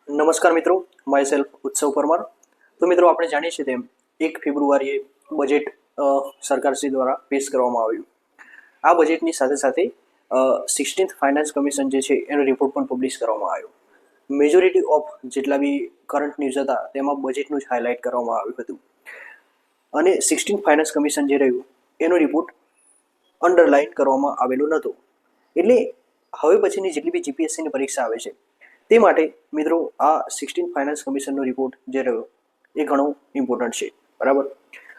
નમસ્કાર મિત્રો, my self ઉત્સવ પરમાર. તો મિત્રો, આપણે જાણીએ છીએ તેમ 1 ફેબ્રુઆરીએ બજેટ સરકારશ્રી દ્વારા પેશ કરવામાં આવ્યું. આ બજેટની સાથે સાથે 16th ફાઇનાન્સ કમિશન જે છે એનો રિપોર્ટ પણ પબ્લિશ કરવામાં આવ્યો. મેજોરિટી ઓફ જેટલા બી કરંટ ન્યૂઝ હતા તેમાં બજેટનું જ હાઇલાઇટ કરવામાં આવ્યું હતું. અને 16th ફાઇનાન્સ કમિશન જે રહ્યું એનો રિપોર્ટ અંડરલાઇન કરવામાં આવેલો નહોતો. એટલે હવે પછીની જેટલી બી જીપીએસસીની પરીક્ષા આવે છે તે માટે મિત્રો આ 16th ફાઇનાન્સ કમિશનનો રિપોર્ટ જે રહ્યો એ ઘણો ઇમ્પોર્ટન્ટ છે, બરાબર.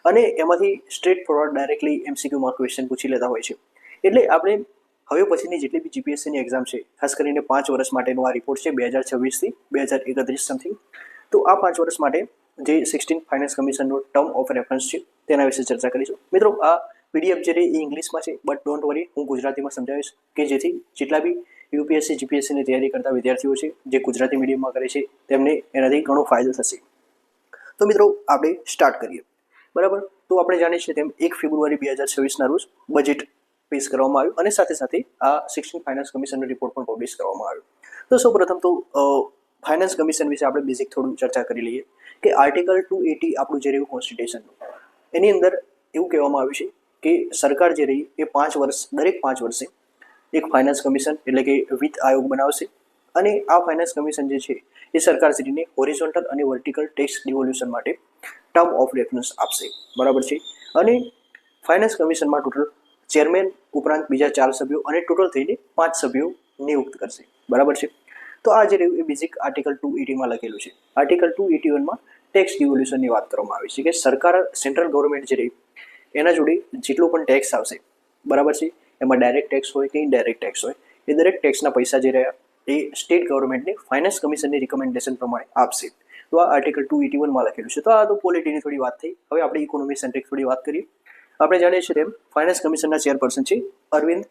અને એમાંથી સ્ટ્રેટ ફોરવર્ડ ડાયરેક્ટલી એમસીક્યુમાં ક્વેશ્ચન પૂછી લેતા હોય છે. એટલે આપણે હવે પછીની જેટલી બી જીપીએસસીની એક્ઝામ છે, ખાસ કરીને 5 વર્ષ માટેનો આ રિપોર્ટ છે 2026થી 2031 સમથિંગ. તો આ 5 વર્ષ માટે જે 16th ફાઇનાન્સ કમિશનનો ટર્મ ઓફ રેફરન્સ છે તેના વિશે ચર્ચા કરીશું. મિત્રો, આ પીડીએફ જે એ ઇંગ્લિશમાં છે, બટ ડોન્ટ વરી, હું ગુજરાતીમાં સમજાવીશ કે જેથી જેટલા બી યુપીએસસી જીપીએસસીની તૈયારી કરતા વિદ્યાર્થીઓ છે જે ગુજરાતી મીડિયમમાં કરે છે તેમને એનાથી ઘણો ફાયદો થશે. તો મિત્રો, આપણે સ્ટાર્ટ કરીએ, બરાબર. તો આપણે જાણીએ છીએ તેમ 1 ફેબ્રુઆરી 2026ના રોજ બજેટ પેશ કરવામાં આવ્યું અને સાથે સાથે આ 16th ફાઇનાન્સ કમિશનનો રિપોર્ટ પણ પબ્લિશ કરવામાં આવ્યો. તો સૌપ્રથમ તો ફાઇનાન્સ કમિશન વિશે આપણે બેઝિક થોડું ચર્ચા કરી લઈએ કે આર્ટિકલ 280 આપણું જે રહ્યું કોન્સ્ટિટ્યુશનનું, એની અંદર એવું કહેવામાં આવ્યું છે કે સરકાર જે રહી એ 5 વર્ષ, દરેક 5 વર્ષે એક ફાઇનાન્સ કમિશન એટલે કે વિત્ત આયોગ બનાવશે. અને આ ફાઇનાન્સ કમિશન જે છે એ સરકારશ્રીને હોરિઝોન્ટલ અને વર્ટિકલ ટેક્સ ડિવોલ્યુશન માટે ટર્મ ઓફ રેફરન્સ આપશે, બરાબર છે. અને ફાઇનાન્સ કમિશનમાં ટોટલ ચેરમેન ઉપરાંત બીજા 4 સભ્યો અને ટોટલ થઈને 5 સભ્યો નિયુક્ત કરશે, બરાબર છે. તો આ જે રહ્યું એ બેઝિક આર્ટિકલ 280માં લખેલું છે. આર્ટિકલ 281માં ટેક્સ ડિવોલ્યુશનની વાત કરવામાં આવી છે કે સરકાર, સેન્ટ્રલ ગવર્મેન્ટ જે રહી એના જોડે જેટલો પણ ટેક્સ આવશે, બરાબર છે, એમાં ડાયરેક્ટ ટેક્સ હોય કે ઇનડાયરેક્ટ ટેક્સ હોય, એ દરેક ટેક્સના પૈસા જે રહ્યા એ સ્ટેટ ગવર્મેન્ટને ફાઇનાન્સ કમિશનની રિકમેન્ડેશન પ્રમાણે આપશે. તો આ આર્ટિકલ 281માં લખેલું છે. તો આ તો પોલિટીની થોડી વાત થઈ. હવે આપણે ઇકોનોમી સેન્ટ્રિક થોડી વાત કરીએ. આપણે જાણીએ છીએ તેમ ફાઇનાન્સ કમિશનના ચેરપર્સન છે અરવિંદ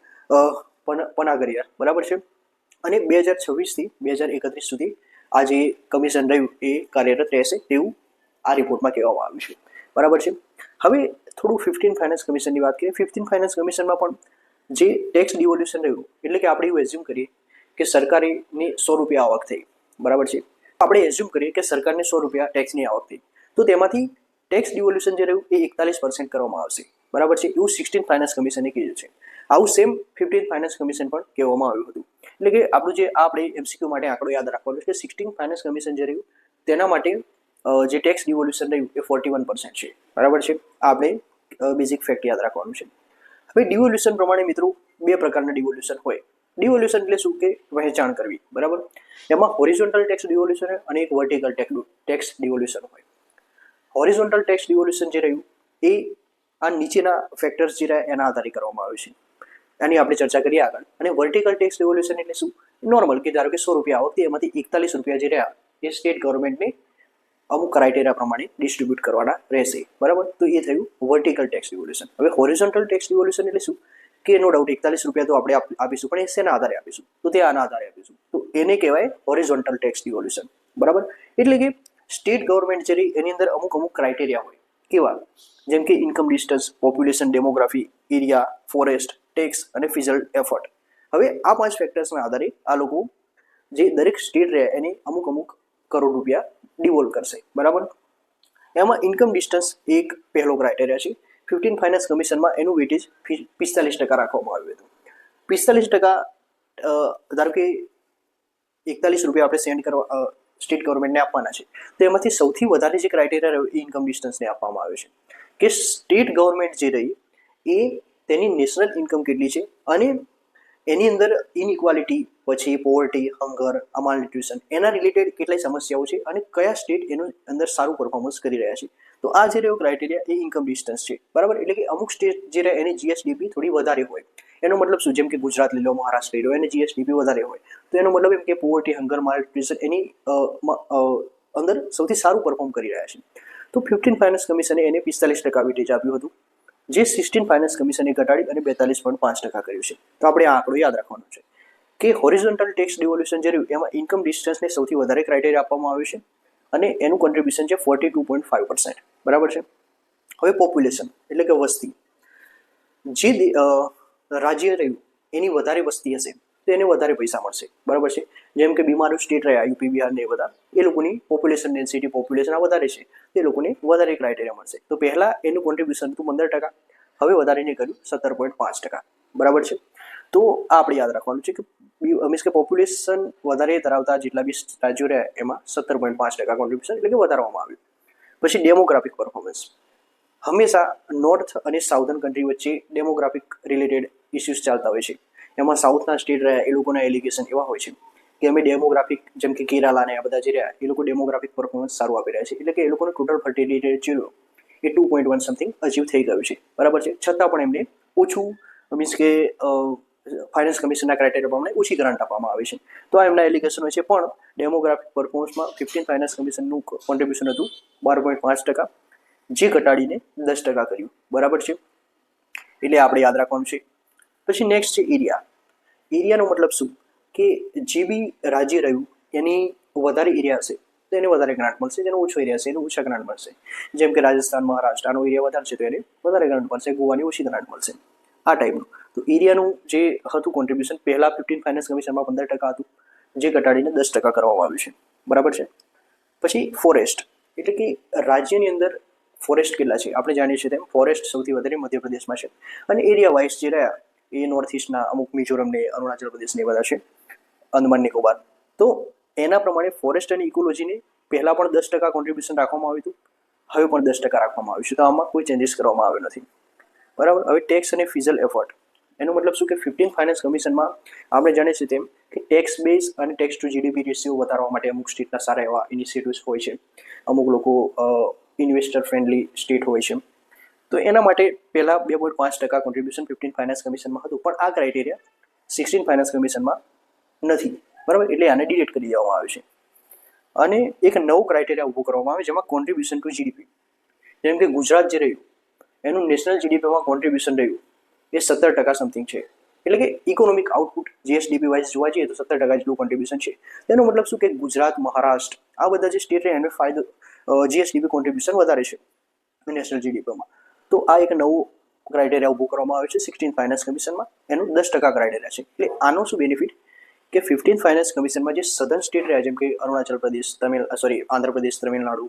પનાગરિયા, બરાબર છે. અને 2026થી 2031 સુધી આ જે કમિશન રહ્યું એ કાર્યરત રહેશે તેવું આ રિપોર્ટમાં કહેવામાં આવ્યું છે, બરાબર છે. હવે થોડું 15th ફાઇનાન્સ કમિશનની વાત કરીએ. 15th ફાઇનાન્સ કમિશનમાં પણ જે ટેક્સ ડિવોલ્યુશન રહ્યું, એટલે કે આપણે એવું એઝ્યુમ કરીએ કે સરકારની 100 રૂપિયા આવક થઈ, બરાબર છે. આપણે એઝ્યુમ કરીએ કે સરકારને 100 રૂપિયા ટેક્સની આવક થઈ, તો તેમાંથી ટેક્સ ડિવોલ્યુશન જે રહ્યું એ 41% કરવામાં આવશે, બરાબર છે. એવું 16th ફાઇનાન્સ કમિશને કીધું છે. આવું સેમ 15th ફાઇનાન્સ કમિશન પણ કહેવામાં આવ્યું હતું. એટલે કે આપણું જે આપણે એમસીક્યુ માટે આંકડો યાદ રાખવાનો છે કે 16th ફાઇનાન્સ કમિશન જે રહ્યું તેના માટે જે ટેક્સ ડિવોલ્યુશન રહ્યું એ 41% છે, બરાબર છે. આપણે બેઝિક ફેક્ટ યાદ રાખવાનું છે. હવે ડિવોલ્યુશન પ્રમાણે મિત્રો 2 પ્રકારના ડિવોલ્યુશન હોય. ડિવોલ્યુશન એટલે શું કે વહેંચાણ કરવી, બરાબર. એમાં હોરિઝોન્ટલ ટેક્સ ડિવોલ્યુશન હોય અને એક વર્ટિકલ ટેક્સ ડિવોલ્યુશન હોય. હોરિઝોન્ટલ ટેક્સ ડિવોલ્યુશન જે રહ્યું એ આ નીચેના ફેક્ટર્સ જે રહ્યા એના આધારે કરવામાં આવ્યું છે. આની આપણે ચર્ચા કરીએ આગળ. અને વર્ટિકલ ટેક્સ ડિવોલ્યુશન એટલે શું? નોર્મલ, કે ધારો કે 100 રૂપિયા આવકથી એમાંથી 41 રૂપિયા જે રહ્યા એ સ્ટેટ ગવર્મેન્ટને અમુક ક્રાઇટેરિયા પ્રમાણે ડિસ્ટ્રીબ્યુટ કરવાના રહેશે, બરાબર. તો એ થયું વર્ટિકલ ટેક્સ ડિવોલ્યુશન. હવે હોરિઝોન્ટલ ટેક્સ ડિવોલ્યુશન એટલે શું કે નો ડાઉટ 41 રૂપિયા તો આપણે આપીશું, પણ એ શેના આધારે આપીશું? તો તે આના આધારે આપીશું. તો એને કહેવાય હોરિઝોન્ટલ ટેક્સ ડિવોલ્યુશન, બરાબર. એટલે કે સ્ટેટ ગવર્મેન્ટ જે એની અંદર અમુક ક્રાઇટેરિયા હોય. કેવા? જેમ કે income distance, population, demography, area, forest, tax અને ફિઝિકલ એફર્ટ. હવે આ 5 ફેક્ટર્સના આધારે આ લોકો જે દરેક સ્ટેટ રહે એને અમુક કરોડ રૂપિયા ડિવોલ્વ કરશે, બરાબર. એમાં ઇન્કમ ડિસ્ટન્સ એક પહેલો ક્રાઇટેરિયા છે. 15th ફાઇનાન્સ કમિશનમાં એનું વેટેજ 45% રાખવામાં આવ્યું હતું. 45% ધારો કે 41 રૂપિયા આપણે સેન્ડ કરવા સ્ટેટ ગવર્મેન્ટને આપવાના છે, તો એમાંથી સૌથી વધારે જે ક્રાઇટેરિયા રહ્યો એ ઇન્કમ ડિસ્ટન્સને આપવામાં આવ્યો છે કે સ્ટેટ ગવર્મેન્ટ જે રહી એ તેની નેશનલ ઇન્કમ કેટલી છે અને એની અંદર ઇનઇક્વાલિટી, પછી પોવર્ટી, હંગર, અમાલન્યુટ્રિશન, એના રિલેટેડ કેટલાય સમસ્યાઓ છે અને કયા સ્ટેટ એનું અંદર સારું પરફોર્મન્સ કરી રહ્યા છે. તો આ જે રહ્યો ક્રાઇટેરિયા એ ઇન્કમ ડિસ્ટન્સ છે, બરાબર. એટલે કે અમુક સ્ટેટ જે રહે એની જીએસડીપી થોડી વધારે હોય. એનો મતલબ શું? જેમ કે ગુજરાત લઈ લો, મહારાષ્ટ્ર લઈ લો, એની જીએસડીપી વધારે હોય. તો એનો મતલબ એમ કે પોવર્ટી, હંગર, માલન્યુટ્રિશન એની અંદર સૌથી સારું પરફોર્મ કરી રહ્યા છે. તો 15th ફાઇનાન્સ કમિશને એને 45% વેટેજ આપ્યું હતું, જે 16th ફાઇનાન્સ કમિશને ઘટાડી અને 42.5% કર્યું છે. તો આપણે આ આંકડો યાદ રાખવાનો છે કે હોરિઝોન્ટલ ટેક્સ ડિવોલ્યુશન જે રહ્યું એમાં ઇન્કમ ડિસ્ટન્સને સૌથી વધારે ક્રાઇટેરિયા આપવામાં આવ્યું છે અને એનું કોન્ટ્રીબ્યુશન છે 42.5%, બરાબર છે. હવે પોપ્યુલેશન એટલે કે વસ્તી. જે રાજ્ય રહ્યું એની વધારે વસ્તી હશે તો એને વધારે પૈસા મળશે, બરાબર છે. જેમ કે બીમાર સ્ટેટ રહ્યા યુપી બિહાર ને એ બધા, એ લોકોની પોપ્યુલેશન ડેન્સિટી પોપ્યુલેશન આ વધારે છે, તે લોકોને વધારે ક્રાઇટેરિયા મળશે. તો પહેલાં એનું કોન્ટ્રીબ્યુશન હતું 15%, હવે વધારીને કર્યું 17.5%, બરાબર છે. તો આ આપણે યાદ રાખવાનું છે કે મીન્સ કે પોપ્યુલેશન વધારે ધરાવતા જેટલા બી રાજ્યો રહ્યા એમાં 17.5% કોન્ટ્રીબ્યુશન એટલે કે વધારવામાં આવ્યું. પછી ડેમોગ્રાફિક પરફોર્મન્સ. હંમેશા નોર્થ અને સાઉથર્ન કન્ટ્રી વચ્ચે ડેમોગ્રાફિક રિલેટેડ ઇસ્યુઝ ચાલતા હોય છે. એમાં સાઉથના સ્ટેટ રહ્યા એ લોકોના એલિગેશન એવા હોય છે કે અમે ડેમોગ્રાફિક, જેમ કે કેરાલા ને આ બધા જે રહ્યા એ લોકો ડેમોગ્રાફિક પરફોર્મન્સ સારું આપી રહ્યા છે, એટલે કે એ લોકોનું ટોટલ ફર્ટિલિટી રેટ એ 2.1 સમથિંગ અચીવ થઈ ગયું છે, બરાબર છે. છતાં પણ એમને ઓછું મીન્સ કે ફાઇનાન્સ કમિશનના ક્રાઇટેરિયા પ્રમાણે ઓછી ગ્રાન્ટ આપવામાં આવે છે. તો આ એમના એલિગેશન હોય છે. પણ ડેમોગ્રાફિક પરફોર્મન્સમાં 15 ફાઇનાન્સ કમિશનનું કોન્ટ્રીબ્યુશન હતું 12.5%, જે ઘટાડીને 10% કર્યું, બરાબર છે. એટલે આપણે યાદ રાખવાનું છે. પછી નેક્સ્ટ છે એરિયા. એરિયાનો મતલબ શું કે જે બી રાજ્ય રહ્યું એની વધારે એરિયા હશે તો એને વધારે ગ્રાન્ટ મળશે, જેનો ઓછો એરિયા હશે એને ઓછા ગ્રાન્ટ મળશે. જેમ કે રાજસ્થાન, મહારાષ્ટ્ર આનો એરિયા વધારે છે તો એને વધારે ગ્રાન્ટ મળશે, ગોવાની ઓછી ગ્રાન્ટ મળશે, આ ટાઈપનું. તો એરિયાનું જે હતું કોન્ટ્રીબ્યુશન પહેલાં 15 ફાઇનાન્સ કમિશનમાં 15% હતું, જે ઘટાડીને 10% કરવામાં આવ્યું છે, બરાબર છે. પછી ફોરેસ્ટ, એટલે કે રાજ્યની અંદર ફોરેસ્ટ કેટલા છે આપણે જાણીએ છીએ તેમ ફોરેસ્ટ સૌથી વધારે મધ્યપ્રદેશમાં છે, અને એરિયા વાઇઝ જે રહ્યા એ નોર્થ ઇસ્ટના અમુક મિઝોરમ ને અરુણાચલ પ્રદેશને બધા છે, અંદમાન નિકોબાર. તો એના પ્રમાણે ફોરેસ્ટ અને ઇકોલોજીને પહેલાં પણ 10% કોન્ટ્રીબ્યુશન રાખવામાં આવ્યું હતું, હવે પણ 10% રાખવામાં આવ્યું છે. તો આમાં કોઈ ચેન્જીસ કરવામાં આવ્યો નથી, બરાબર. હવે ટેક્સ અને ફિઝલ એફર્ટ, એનો મતલબ શું કે 15 ફાઇનાન્સ કમિશનમાં આપણે જાણીએ છીએ તેમ કે ટેક્સ બેઝ અને ટેક્સ ટુ જીડીપી રેશિયો વધારવા માટે અમુક સ્ટેટના સારા એવા ઇનિશિયેટિવ્સ હોય છે, અમુક લોકો ઇન્વેસ્ટર ફ્રેન્ડલી સ્ટેટ હોય છે. તો એના માટે પહેલાં 2.5% કોન્ટ્રીબ્યુશન 15 ફાઇનાન્સ કમિશનમાં હતું, પણ આ ક્રાઇટેરિયા 16 ફાઇનાન્સ કમિશનમાં નથી, બરાબર. એટલે આને ડિલીટ કરી દેવામાં આવે છે અને એક નવું ક્રાઇટેરિયા ઊભું કરવામાં આવે જેમાં કોન્ટ્રીબ્યુશન ટુ જીડીપી. જેમ કે ગુજરાત જે રહ્યું એનું નેશનલ જીડીપીમાં કોન્ટ્રીબ્યુશન રહ્યું એ 17% સમથિંગ છે, એટલે કે ઇકોનોમિક આઉટપુટ જીએસડીપી વાઇઝ જોવા જઈએ તો 17% જેટલું કોન્ટ્રીબ્યુશન છે. તેનો મતલબ શું કે ગુજરાત, મહારાષ્ટ્ર આ બધા જે સ્ટેટ રહે એનો ફાયદો જીએસડીપી કોન્ટ્રીબ્યુશન વધારે છે નેશનલ જીડીપીમાં. તો આ એક નવું ક્રાઇટેરિયા ઊભું કરવામાં આવે છે 16 ફાઇનાન્સ કમિશનમાં, એનું 10% ક્રાઇટેરિયા છે. એટલે આનો શું બેનિફિટ કે 15 ફાઇનાન્સ કમિશનમાં જે સધર્ન સ્ટેટ રહ્યા જેમ કે અરુણાચલ પ્રદેશ, આંધ્રપ્રદેશ, તમિલનાડુ,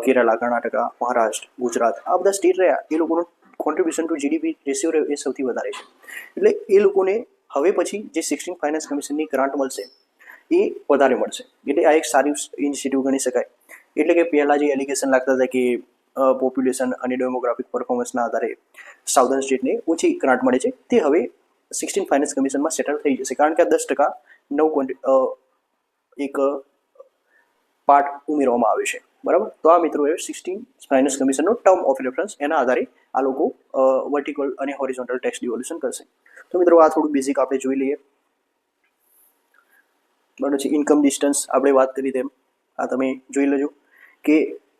કેરલા, કર્ણાટકા, મહારાષ્ટ્ર, ગુજરાત આ બધા સ્ટેટ રહ્યા એ લોકોનું કોન્ટ્રીબ્યુશન ટુ જીડીપી રેશિયો રહ્યો એ સૌથી વધારે છે. એટલે એ લોકોને હવે પછી જે 16 ફાઇનાન્સ કમિશનની ગ્રાન્ટ મળશે એ વધારે મળશે. એટલે આ એક સારી ઇનિશિયેટિવ ગણી શકાય. એટલે કે પહેલાં જે એલિગેશન લાગતા હતા કે પોપ્યુલેશન અને ડેમોગ્રાફિક પરફોર્મન્સના આધારે સાઉથર્ન સ્ટેટને ઓછી ગ્રાન્ટ મળે છે, તે હવે 16 ફાઇનાન્સ કમિશનમાં સેટલ થઈ જશે, કારણ કે આ 10% નવું એક પાર્ટ ઉમેરવામાં આવ્યો છે, બરાબર. તો આ મિત્રો એ 16 ફાઇનાન્સ કમિશનનો ટર્મ ઓફ રેફરન્સ, એના આધારે આ લોકો વર્ટિકલ અને હોરિઝોન્ટલ ટેક્સ ડિવોલ્યુશન કરશે. તો મિત્રો આ થોડું બેઝિક આપણે જોઈ લઈએ, બરાબર છે. ઇન્કમ ડિસ્ટન્સ આપણે વાત કરી તેમ આ તમે જોઈ લેજો કે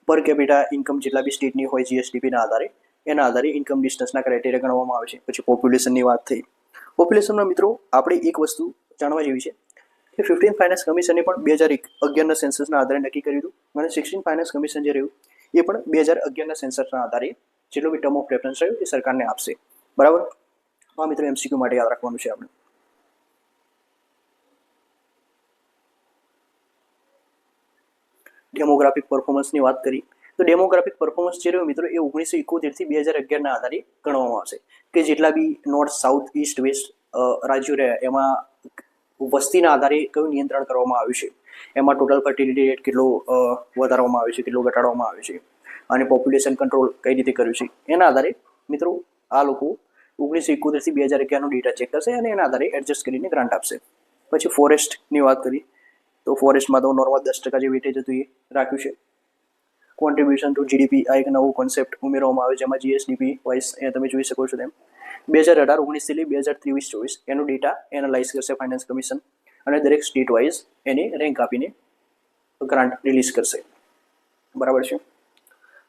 પર કેપિટા ઇન્કમ જેટલા બી સ્ટેટની હોય જીએસડીપીના આધારે એના આધારે ઇન્કમ ડિસ્ટન્સના ક્રાઇટેરિયા ગણવામાં આવે છે. પછી પોપ્યુલેશનની વાત થઈ. પોપ્યુલેશનમાં મિત્રો આપણે એક વસ્તુ જાણવા જેવી છે કે 15 ફાઇનાન્સ કમિશને પણ 2011ના સેન્સસના આધારે નક્કી કર્યું હતું, અને 16 ફાઇનાન્સ કમિશન જે રહ્યું એ પણ 2011ના સેન્સસના આધારે જેટલો બી ટર્મ ઓફ રેફરન્સ રહ્યો એ સરકારને આપશે, બરાબર. આ મિત્રો એમસીક્યુ માટે યાદ રાખવાનું છે આપણે. ડેમોગ્રાફિક પરફોર્મન્સની વાત કરી તો ડેમોગ્રાફિક પરફોર્મન્સ જે રહ્યો મિત્રો એ 1971 થી 2011ના આધારે ગણવામાં આવશે કે જેટલા બી નોર્થ, સાઉથ, ઈસ્ટ, વેસ્ટ રાજ્યો રહ્યા એમાં વસ્તીના આધારે કયું નિયંત્રણ કરવામાં આવ્યું છે, એમાં ટોટલ ફર્ટિલિટી રેટ કેટલો વધારવામાં આવ્યો છે, કેટલો ઘટાડવામાં આવ્યો છે, અને પોપ્યુલેશન કંટ્રોલ કઈ રીતે કર્યું છે, એના આધારે મિત્રો આ લોકો 1971 થી 2011નો ડેટા ચેક કરશે અને એના આધારે એડજસ્ટ કરીને ગ્રાન્ટ આપશે. પછી ફોરેસ્ટની વાત કરી તો ફોરેસ્ટમાં તો નોર્મલ 10% જે વેટેજ હતું એ રાખ્યું છે. કોન્ટ્રીબ્યુશન ટુ જીડીપી આ એક નવો કોન્સેપ્ટ ઉમેરવામાં આવ્યો જેમાં જીએસડીપી વાઇઝ એ તમે જોઈ શકો છો તેમ 2018-19 થી 2023-24 એનો ડેટા એનાલાઇઝ કરશે ફાઇનાન્સ કમિશન, અને દરેક સ્ટેટ વાઇઝ એને રેન્ક આપીને ગ્રાન્ટ રિલીઝ કરશે, બરાબર છે.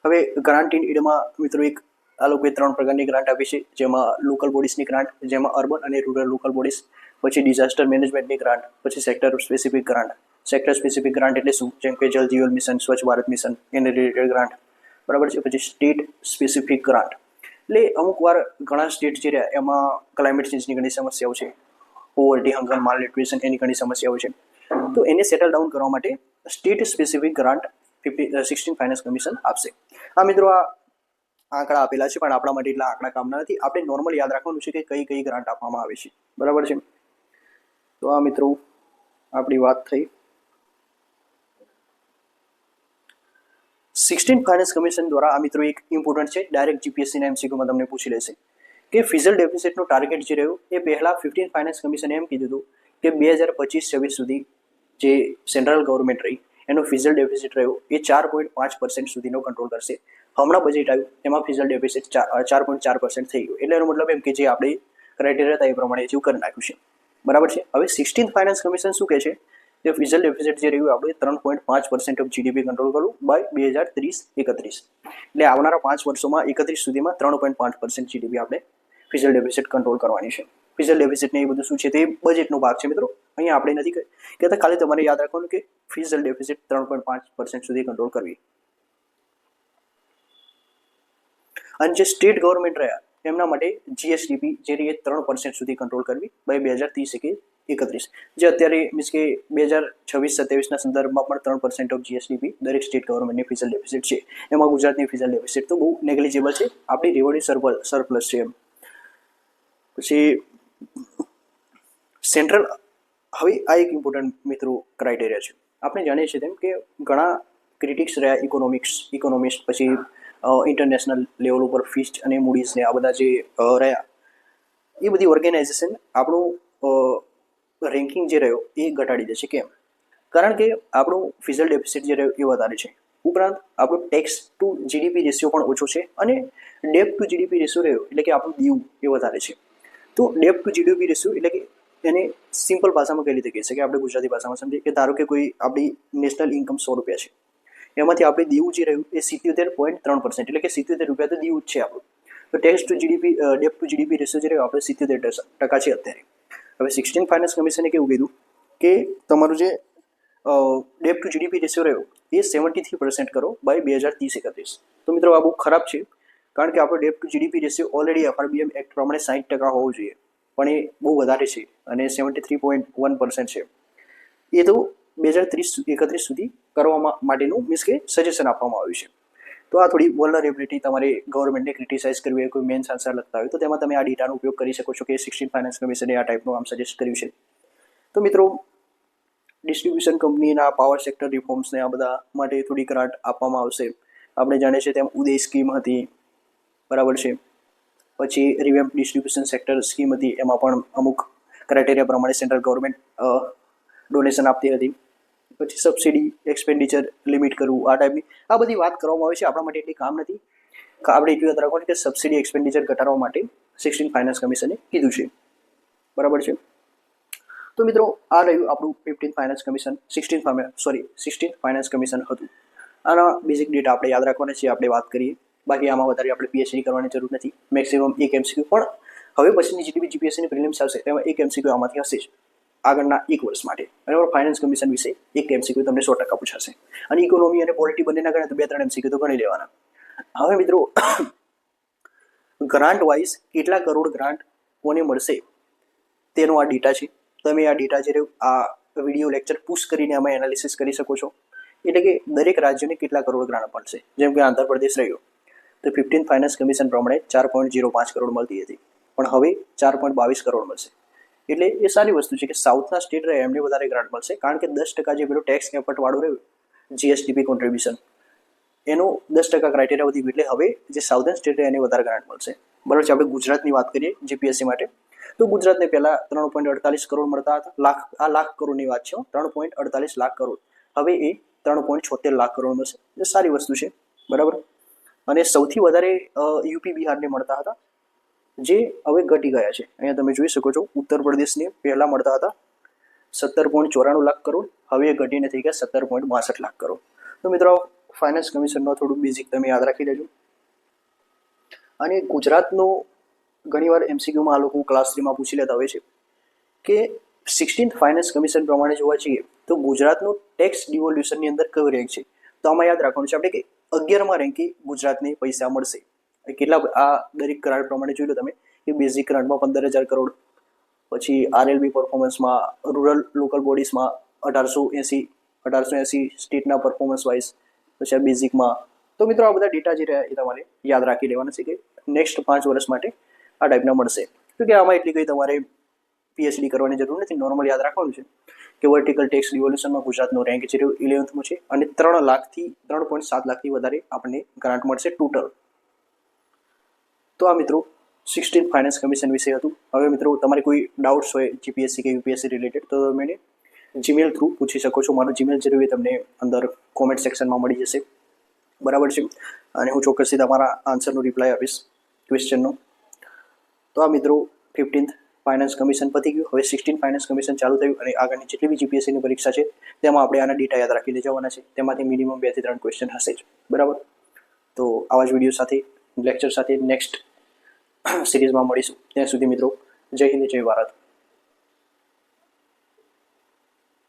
હવે ગ્રાન્ટ ઇન એડમાં મિત્રો એક આ લોકોએ 3 પ્રકારની ગ્રાન્ટ આપી છે, જેમાં લોકલ બોડીઝની ગ્રાન્ટ, જેમાં અર્બન અને રૂરલ લોકલ બોડીઝ, પછી ડિઝાસ્ટર મેનેજમેન્ટની ગ્રાન્ટ, પછી sector specific grant. Sector specific grant એટલે શું, જેમ કે જલ જીવન મિશન, સ્વચ્છ ભારત મિશન, એને રિલેટેડ ગ્રાન્ટ, બરાબર છે. પછી સ્ટેટ સ્પેસિફિક ગ્રાન્ટ એટલે અમુક વાર ઘણા સ્ટેટ જે રહ્યા એમાં ક્લાઇમેટ ચેન્જની ઘણી સમસ્યાઓ છે, પોવર્ટી, હંગર, માલ ન્યુટ્રિશન એની ઘણી સમસ્યાઓ છે. તો એને સેટલ ડાઉન કરવા માટે state specific grant 16 finance commission આપશે. આ મિત્રો આ આંકડા આપેલા છે, પણ આપણા માટે એટલા આંકડા કામના નથી. આપણે નોર્મલ યાદ રાખવાનું છે કે કઈ કઈ ગ્રાન્ટ આપવામાં આવે છે. બરાબર છે. તો આ મિત્રો આપણી વાત થઈ. 16 ફાઇનાન્સ કમિશન દ્વારા આ મિત્રો એક ઇમ્પોર્ટન્ટ છે, ડાયરેક્ટ જીપીએસસીના એમસીક્યુમાં તમને પૂછી લેશે કે ફિઝિકલ ડેફિસિટનું ટાર્ગેટ જે રહ્યું એ પહેલા 15 ફાઇનાન્સ કમિશને એમ કીધું હતું કે 2025-26 સુધી જે સેન્ટ્રલ ગવર્મેન્ટ રહી એનો ફિઝિકલ ડેફિસિટ રહ્યો એ 4.5% સુધીનો કંટ્રોલ કરશે. હમણાં બજેટ આવ્યું એમાં ફિઝિકલ ડેફિસિટ 4.4% થઈ ગયું. એટલે એનો મતલબ એમ કે જે આપણે ક્રાઇટેરિયા હતા એ પ્રમાણે જેવું કરી નાખ્યું છે. બરાબર છે. હવે 16 ફાઇનાન્સ કમિશન શું કહે છે કે ફિઝિકલ ડેફિસિટ જે રહ્યું આપણે 3.5% ઓફ જીડીપી કંટ્રોલ કરવું બાય 2030-31. એટલે આવનારા 5 વર્ષોમાં 31 સુધીમાં 3.5% જીડીપી આપણે ફિઝિકલ ડેફિસિટ કંટ્રોલ કરવાની છે. ફિઝિકલ ડેફિસિટ ને એ બધું શું છે તે બજેટનો ભાગ છે મિત્રો. અહીંયા આપણે નથી કહેતા, ખાલી તમારે યાદ રાખવાનું કે ફિઝિકલ ડેફિસિટ 3.5% સુધી કંટ્રોલ કરવી. અને જે સ્ટેટ ગવર્મેન્ટ રહ્યા એમના માટે જીએસડીપી જે રહી 3% સુધી કંટ્રોલ કરવી બાય 2030-31. જે અત્યારે મીન્સ કે 2026-27ના સંદર્ભમાં પણ 3% ઓફ જીએસડીપી દરેક સ્ટેટ ગવર્મેન્ટની ફિઝિકલ ડેફિસિટ છે. એમાં ગુજરાતની ફિઝિકલ ડેફિસિટ તો બહુ નેગ્લિજેબલ છે, આપણી રેવન્યુ સરપ્લસ છે એમ. પછી સેન્ટ્રલ, હવે આ એક ઇમ્પોર્ટન્ટ મિત્રો ક્રાઇટેરિયા છે. આપણે જાણીએ છીએ તેમ કે ઘણા ક્રિટિક્સ રહ્યા ઇકોનોમિસ્ટ, પછી ઇન્ટરનેશનલ લેવલ ઉપર ફિસ્ટ અને મૂડીઝ ને આ બધા જે રહ્યા એ બધી ઓર્ગેનાઇઝેશન આપણું રેન્કિંગ જે રહ્યો એ ઘટાડી દે છે. કેમ? કારણ કે આપણું ફિઝિકલ ડેફિસિટ જે રહ્યો એ વધારે છે. ઉપરાંત આપણું ટેક્સ ટુ જીડીપી રેશિયો પણ ઓછો છે અને ડેપ ટુ જીડીપી રેશિયો રહ્યો એટલે કે આપણું દીવ એ વધારે છે. તો ડેપ ટુ જીડીપી રેશિયો એટલે કે એને સિમ્પલ ભાષામાં કઈ રીતે કહી શકીએ, આપણે ગુજરાતી ભાષામાં સમજીએ કે ધારો કે કોઈ આપણી નેશનલ ઇન્કમ 100 રૂપિયા છે, એમાંથી આપણે દીવું જે રહ્યું એ 77.3%, એટલે કે 77 રૂપિયા તો દીવું જ છે આપણું. તો tax to GDP debt to GDP ratio જે રહ્યો આપણે 77% છે અત્યારે. હવે 16 ફાઇનાન્સ કમિશને કેવું કીધું કે તમારું જે ડેપ ટુ જીડીપી રેશિયો રહ્યો એ 73% કરો બાય 2030-31. તો મિત્રો આ બહુ ખરાબ છે, કારણ કે આપણો debt to GDP ratio already FRBM act પ્રમાણે 60% હોવો જોઈએ, પણ એ બહુ વધારે છે અને 73.1% છે. એ તો 2030-31 સુધી કરવા માટેનું મીન્સ કે સજેશન આપવામાં આવ્યું છે. તો આ થોડી વલ્નરેબિલિટી તમારે ગવર્મેન્ટને ક્રિટિસાઇઝ કરવી હોય, કોઈ મેન્સ આન્સર લખતા હોય તો તેમાં તમે આ ડેટાનો ઉપયોગ કરી શકો છો કે 16 ફાઇનાન્સ કમિશને આ ટાઈપનું આમ સજેસ્ટ કર્યું છે. તો મિત્રો ડિસ્ટ્રીબ્યુશન કંપનીના પાવર સેક્ટર રિફોર્મ્સને આ બધા માટે થોડી ગ્રાન્ટ આપવામાં આવશે. આપણે જાણીએ છીએ તેમ ઉદય સ્કીમ હતી, બરાબર છે. પછી રિવેમ્પ ડિસ્ટ્રીબ્યુશન સેક્ટર સ્કીમ હતી, એમાં પણ અમુક ક્રાઇટેરિયા પ્રમાણે સેન્ટ્રલ ગવર્મેન્ટ ડોનેશન આપતી હતી. પછી સબસિડી એક્સપેન્ડિચર લિમિટ કરવું, આ ટાઈપની આ બધી વાત કરવામાં આવે છે. આપણા માટે એટલી કામ નથી. આપણે એટલી વાત રાખવાની કે સબસિડી એક્સપેન્ડિચર ઘટાડવા માટે 16 ફાઇનાન્સ કમિશને કીધું છે. બરાબર છે. તો મિત્રો આ રહ્યું આપણું 15 ફાઇનાન્સ કમિશન 16 ફાઇનાન્સ કમિશન હતું. આના બેઝિક ડેટા આપણે યાદ રાખવાના છે, આપણે વાત કરીએ. બાકી આમાં વધારે આપણે પીએચડી કરવાની જરૂર નથી. મેક્સિમમ એક એમસીક્યુ, પણ હવે પછીની જેટલી બી જીપીએસસીની પ્રિલિમ્સ આવશે તેમાં એક એમસીક્યુ આમાંથી હશે જ આગળના એક વર્ષ માટે. બરાબર. ફાઇનાન્સ કમિશન વિશે એક એમસીક્યુ તમને 100% પૂછાશે. અને ઇકોનોમી અને પોલિટી બંનેના ગણે તો 2-3 એમસીક્યુ તો ગણી લેવાના. હવે મિત્રો ગ્રાન્ટ વાઇઝ કેટલા કરોડ ગ્રાન્ટ કોને મળશે તેનો આ ડેટા છે. તમે આ ડેટા જે આ વિડીયો લેક્ચર પુશ કરીને આમાં એનાલિસિસ કરી શકો છો. એટલે કે દરેક રાજ્યને કેટલા કરોડ ગ્રાન્ટ મળશે. જેમ કે આંધ્રપ્રદેશ રહ્યો તો 15 ફાઇનાન્સ કમિશન પ્રમાણે 4.05 કરોડ મળતી હતી, પણ હવે 4.22 કરોડ મળશે. એટલે એ સારી વસ્તુ છે કે સાઉથના સ્ટેટ રહે એમને વધારે ગ્રાન્ટ મળશે, કારણ કે 10% જે પેલું ટેક્સ એફર્ટ વાળું રહ્યું જીએસડીપી કોન્ટ્રીબ્યુશન એનું 10% ક્રાઇટેરિયા વધી ગયું, એટલે હવે જે સાઉથર્ન સ્ટેટ રહે એને વધારે ગ્રાન્ટ મળશે. બરાબર છે. આપણે ગુજરાતની વાત કરીએ જીપીએસસી માટે તો ગુજરાતને પહેલા 3.48 કરોડ મળતા હતા. આ લાખ કરોડની વાત છે, 3.48 લાખ કરોડ. હવે એ 3.76 લાખ કરોડ મળશે, એ સારી વસ્તુ છે. બરાબર. અને સૌથી વધારે યુપી બિહારને મળતા હતા, જે હવે ઘટી ગયા છે. અહીંયા તમે જોઈ શકો છો ઉત્તર પ્રદેશને પહેલા મળતા હતા 17.94 લાખ કરોડ, હવે એ ઘટીને થઈ ગયા 17.62 લાખ કરોડ. તો મિત્રો ફાઇનાન્સ કમિશનનો થોડું બેઝિક તમે યાદ રાખી લેજો. અને ગુજરાતનો ઘણીવાર એમસીક્યુમાં આ લોકો ક્લાસ 3માં પૂછી લેતા હોય છે કે 16 ફાઇનાન્સ કમિશન પ્રમાણે જોવા જઈએ તો ગુજરાતનો ટેક્સ ડિવોલ્યુશનની અંદર કયો રેન્ક છે. તો આમાં યાદ રાખવાનું છે આપણે કે 11મા રેન્કે ગુજરાતને પૈસા મળશે. કેટલા આ દરેક ગ્રાન્ટ પ્રમાણે જોઈ લો તમે કે બેઝિક ગ્રાન્ટમાં 15,000 કરોડ, પછી RLB પરફોર્મન્સમાં રૂરલ લોકલ બોડીઝમાં 1880 સ્ટેટના પરફોર્મન્સ વાઇઝ, પછી આ બેઝિકમાં. તો મિત્રો આ બધા ડેટા જે રહ્યા એ તમારે યાદ રાખી લેવાના છે કે નેક્સ્ટ 5 વર્ષ માટે આ ટાઈપના મળશે. કે આમાં એટલી કંઈ તમારે PhD કરવાની જરૂર નથી, નોર્મલ યાદ રાખવાનું છે કે વર્ટિકલ ટેક્સ રિવોલ્યુશનમાં ગુજરાતનો રેન્ક જે 11th છે અને 3.7 લાખથી વધારે આપણને ગ્રાન્ટ મળશે ટોટલ. તો આ મિત્રો 16 ફાઇનાન્સ કમિશન વિશે હતું. હવે મિત્રો તમારે કોઈ ડાઉટ્સ હોય GPSC કે UPSC રિલેટેડ તો તમે જીમેલ થ્રુ પૂછી શકો છો. મારો જીમેલ જરૂર તમને અંદર કોમેન્ટ સેક્શનમાં મળી જશે, બરાબર છે, અને હું ચોક્કસથી તમારા આન્સરનો રિપ્લાય આપીશ ક્વેશ્ચનનો. તો આ મિત્રો 15th ફાઇનાન્સ કમિશન પતી ગયું. હવે 16 ફાઇનાન્સ કમિશન ચાલુ થયું અને આગળની જેટલી બી GPSCની પરીક્ષા છે તેમાં આપણે આના ડેટા યાદ રાખીને જવાના છે. તેમાંથી મિનિમમ 2 થી 3 ક્વેશ્ચન હશે જ, બરાબર. તો આવા જ વિડીયો સાથે, લેક્ચર સાથે નેક્સ્ટ સિરીઝમાં મળીશું. ત્યાં સુધી મિત્રો જય હિન્દ, જય ભારત.